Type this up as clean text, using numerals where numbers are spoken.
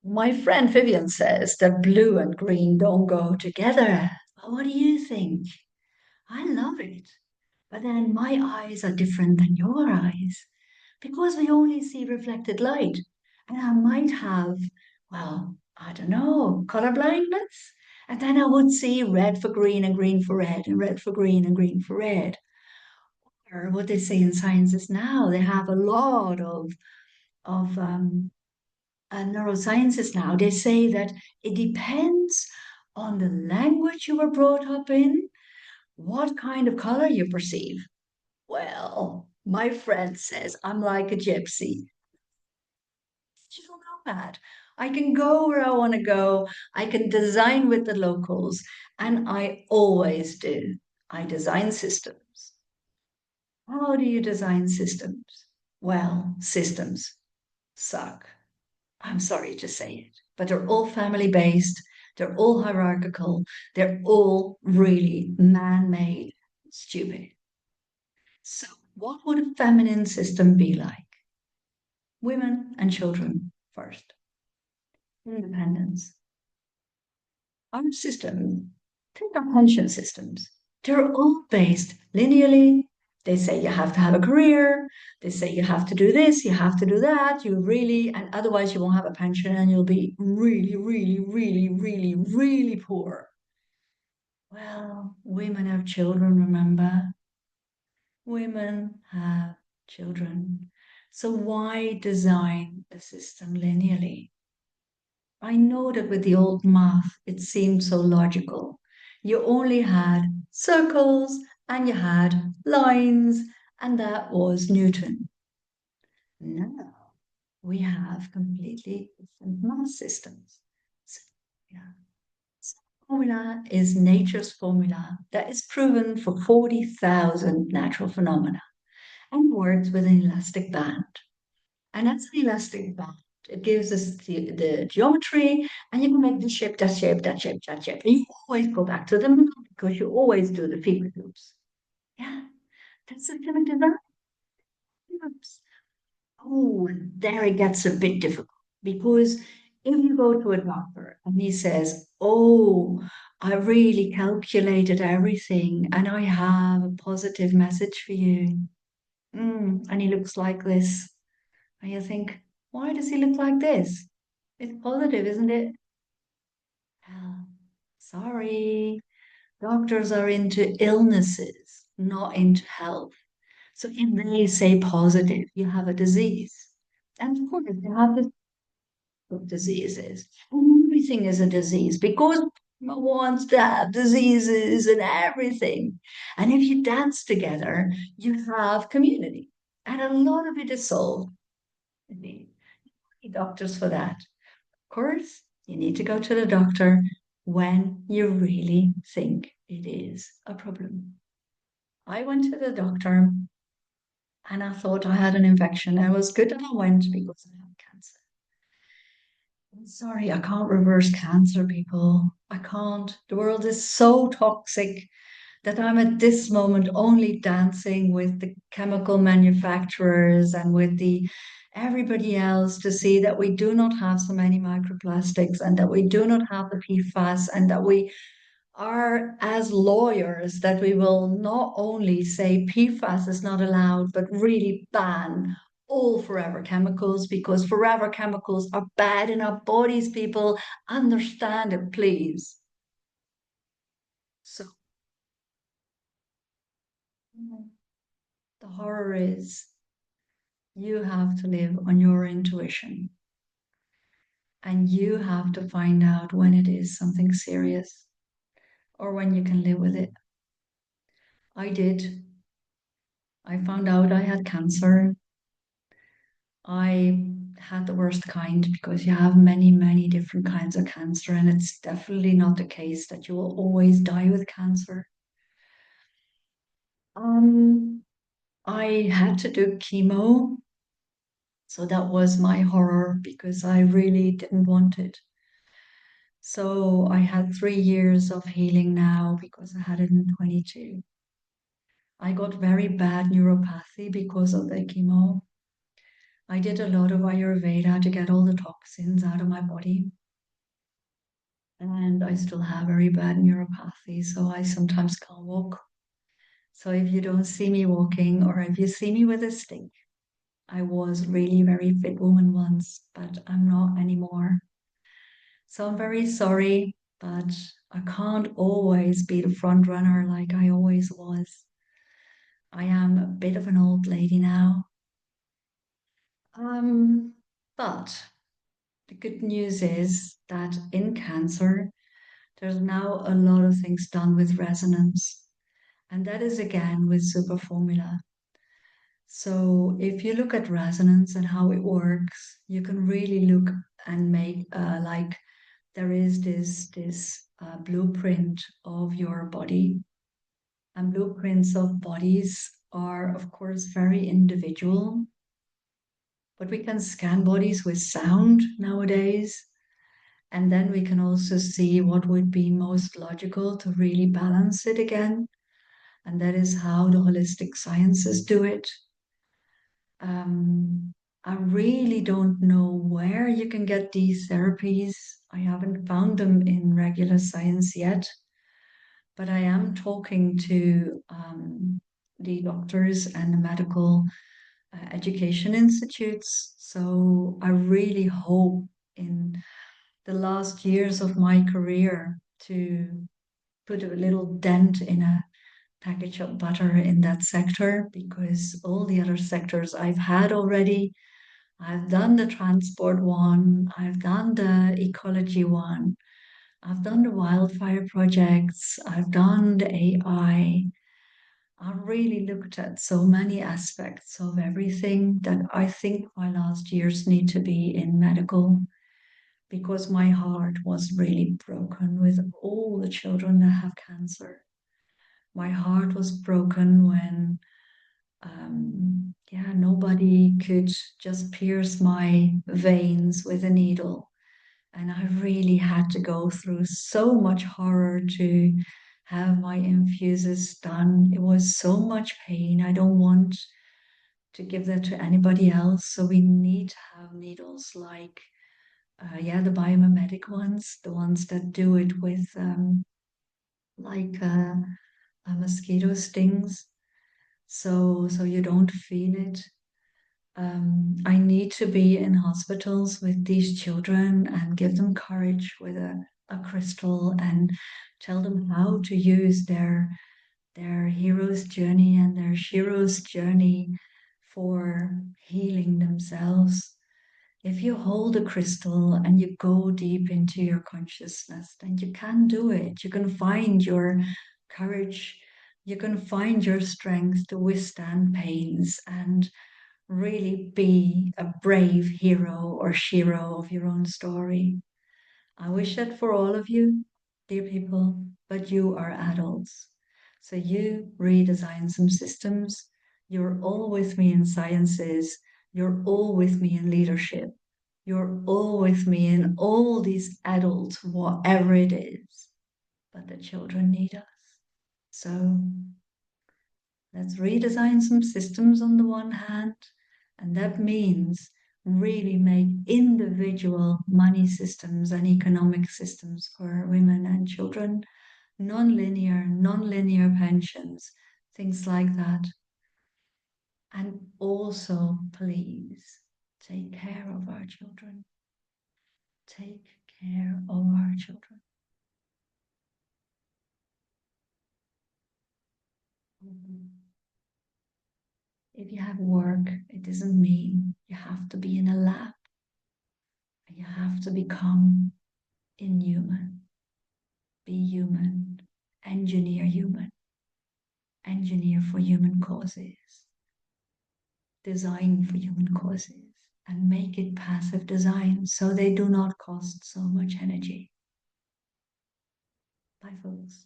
My friend Vivian says that blue and green don't go together. But what do you think? I love it. But then my eyes are different than your eyes because we only see reflected light. And I might have, well, I don't know, color blindness. And then I would see red for green and green for red and red for green and green for red. Or what they say in science is now they have a lot of neurosciences now, they say that it depends on the language you were brought up in, what kind of color you perceive. Well, my friend says I'm like a gypsy. You don't know that. I can go where I want to go. I can design with the locals, and I always do. I design systems. How do you design systems? Well, systems suck. I'm sorry to say it, but they're all family based, they're all hierarchical, they're all really man made, stupid. So, what would a feminine system be like? Women and children first, independence. Our system, take our pension systems, they're all based linearly. They say you have to have a career. They say you have to do this, you have to do that. You really, and otherwise you won't have a pension and you'll be really, really, really, really, really poor. Well, women have children, remember? Women have children. So why design a system linearly? I know that with the old math, it seemed so logical. You only had circles and you had lines, and that was Newton. Now we have completely different math systems. So, yeah. So formula is nature's formula that is proven for 40,000 natural phenomena and works with an elastic band. And that's the elastic band. It gives us the geometry, and you can make this shape, that shape, that shape, that shape. And you always go back to the middle because you always do the feedback loops. Yeah, that's systemic design. Loops. Oh, there it gets a bit difficult because if you go to a doctor and he says, "Oh, I really calculated everything and I have a positive message for you," and he looks like this. And you think, why does he look like this? It's positive, isn't it? Well, sorry. Doctors are into illnesses, not into health. So if they say positive, you have a disease. And of course, you have this of diseases. And everything is a disease because people wants to have diseases and everything. And if you dance together, you have community. And a lot of it is solved. You need doctors for that. Course, you need to go to the doctor when you really think it is a problem. I went to the doctor and I thought I had an infection. It was good that I went because I have cancer. I'm sorry, I can't reverse cancer, people. I can't. The world is so toxic that I'm at this moment only dancing with the chemical manufacturers and with the everybody else to see that we do not have so many microplastics and that we do not have the PFAS and that we are as lawyers that we will not only say PFAS is not allowed, but really ban all forever chemicals because forever chemicals are bad in our bodies, people. Understand it, please. So the horror is you have to live on your intuition and you have to find out when it is something serious or when you can live with it. I did. I found out I had cancer. I had the worst kind because you have many, many different kinds of cancer, and it's definitely not the case that you will always die with cancer. Um, I had to do chemo, so that was my horror because I really didn't want it. So I had 3 years of healing now because I had it in 22. I got very bad neuropathy because of the chemo. I did a lot of Ayurveda to get all the toxins out of my body. And I still have very bad neuropathy, so I sometimes can't walk. So if you don't see me walking or if you see me with a stick, I was really very fit woman once, but I'm not anymore. So I'm very sorry, but I can't always be the front runner like I always was. I am a bit of an old lady now. Um, but the good news is that in cancer, there's now a lot of things done with resonance, and that is again with super formula. So if you look at resonance and how it works, you can really look and make like there is this blueprint of your body, and blueprints of bodies are of course very individual, but we can scan bodies with sound nowadays. And then we can also see what would be most logical to really balance it again. And that is how the holistic sciences do it. Um, I really don't know where you can get these therapies. I haven't found them in regular science yet, but I am talking to the doctors and the medical education institutes. So I really hope in the last years of my career to put a little dent in a package of butter in that sector, because all the other sectors I've had already. I've done the transport one, I've done the ecology one, I've done the wildfire projects, I've done the AI. I've really looked at so many aspects of everything that I think my last years need to be in medical, because my heart was really broken with all the children that have cancer. My heart was broken when yeah, nobody could just pierce my veins with a needle. And I really had to go through so much horror to have my infuses done. It was so much pain. I don't want to give that to anybody else. So we need to have needles like, yeah, the biomimetic ones, the ones that do it with like mosquito stings. So you don't feel it. I need to be in hospitals with these children and give them courage with a crystal and tell them how to use their hero's journey and their Shiro's journey for healing themselves. If you hold a crystal and you go deep into your consciousness, then you can do it. You can find your courage. You can find your strength to withstand pains and really be a brave hero or shiro of your own story. I wish that for all of you, dear people, but you are adults. So you redesign some systems. You're all with me in sciences. You're all with me in leadership. You're all with me in all these adults, whatever it is. But the children need us. So let's redesign some systems on the one hand, and that means really make individual money systems and economic systems for women and children, non-linear pensions, things like that. And also, please take care of our children. Take care of our children. If you have work, it doesn't mean you have to be in a lab. You have to become inhuman, be human, engineer for human causes, design for human causes, and make it passive design so they do not cost so much energy. Bye, folks.